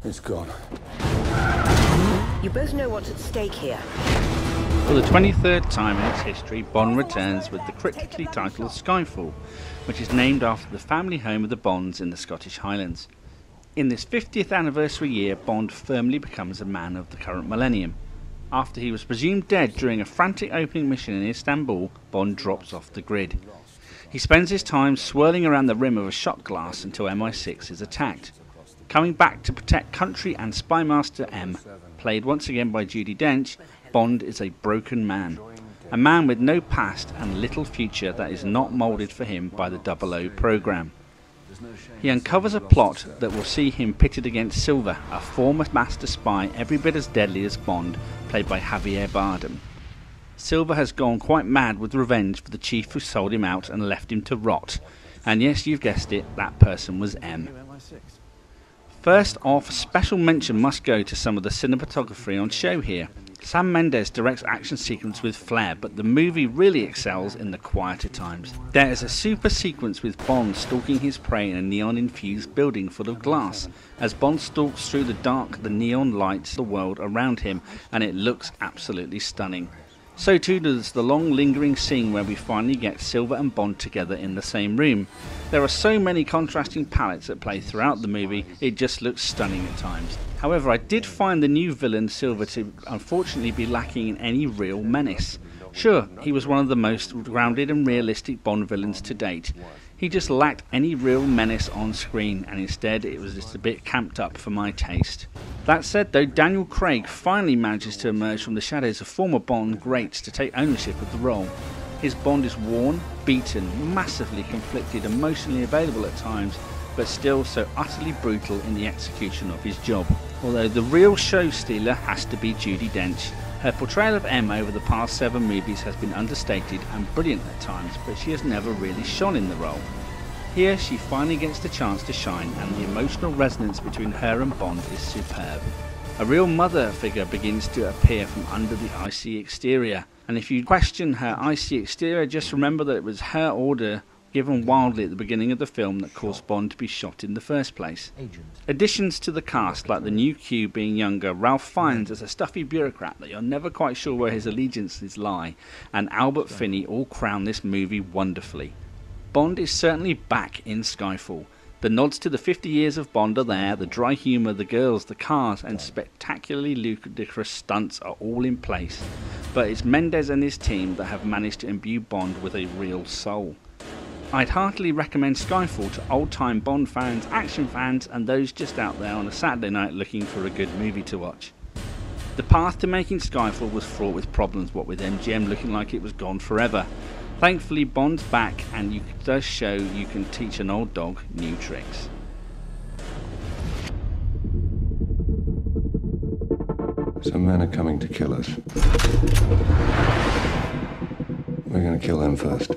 It's gone. You both know what's at stake here. For the 23rd time in its history, Bond returns with the cryptically titled Skyfall, which is named after the family home of the Bonds in the Scottish Highlands. In this 50th anniversary year, Bond firmly becomes a man of the current millennium. After he was presumed dead during a frantic opening mission in Istanbul, Bond drops off the grid. He spends his time swirling around the rim of a shot glass until MI6 is attacked. Coming back to protect country and Spy Master M, played once again by Judi Dench, Bond is a broken man. A man with no past and little future that is not moulded for him by the 00 programme. He uncovers a plot that will see him pitted against Silva, a former master spy every bit as deadly as Bond, played by Javier Bardem. Silva has gone quite mad with revenge for the chief who sold him out and left him to rot. And yes, you've guessed it, that person was M. First off, special mention must go to some of the cinematography on show here. Sam Mendes directs action sequence with flair, but the movie really excels in the quieter times. There is a super sequence with Bond stalking his prey in a neon-infused building full of glass. As Bond stalks through the dark, the neon lights the world around him, and it looks absolutely stunning. So too does the long lingering scene where we finally get Silva and Bond together in the same room. There are so many contrasting palettes at play throughout the movie, it just looks stunning at times. However, I did find the new villain Silva to unfortunately be lacking in any real menace. Sure, he was one of the most grounded and realistic Bond villains to date. He just lacked any real menace on screen, and instead it was just a bit camped up for my taste. That said though, Daniel Craig finally manages to emerge from the shadows of former Bond greats to take ownership of the role. His Bond is worn, beaten, massively conflicted, emotionally available at times, but still so utterly brutal in the execution of his job. Although the real show stealer has to be Judi Dench. Her portrayal of M over the past 7 movies has been understated and brilliant at times, but she has never really shone in the role. Here she finally gets the chance to shine, and the emotional resonance between her and Bond is superb. A real mother figure begins to appear from under the icy exterior, and if you question her icy exterior, just remember that it was her order given wildly at the beginning of the film that caused Bond to be shot in the first place. Additions to the cast, like the new Q being younger, Ralph Fiennes as a stuffy bureaucrat that you're never quite sure where his allegiances lie, and Albert Finney all crown this movie wonderfully. Bond is certainly back in Skyfall. The nods to the 50 years of Bond are there, the dry humour, the girls, the cars, and spectacularly ludicrous stunts are all in place. But it's Mendes and his team that have managed to imbue Bond with a real soul. I'd heartily recommend Skyfall to old-time Bond fans, action fans, and those just out there on a Saturday night looking for a good movie to watch. The path to making Skyfall was fraught with problems, what with MGM looking like it was gone forever. Thankfully, Bond's back, and it does show you can teach an old dog new tricks. Some men are coming to kill us. We're gonna kill them first.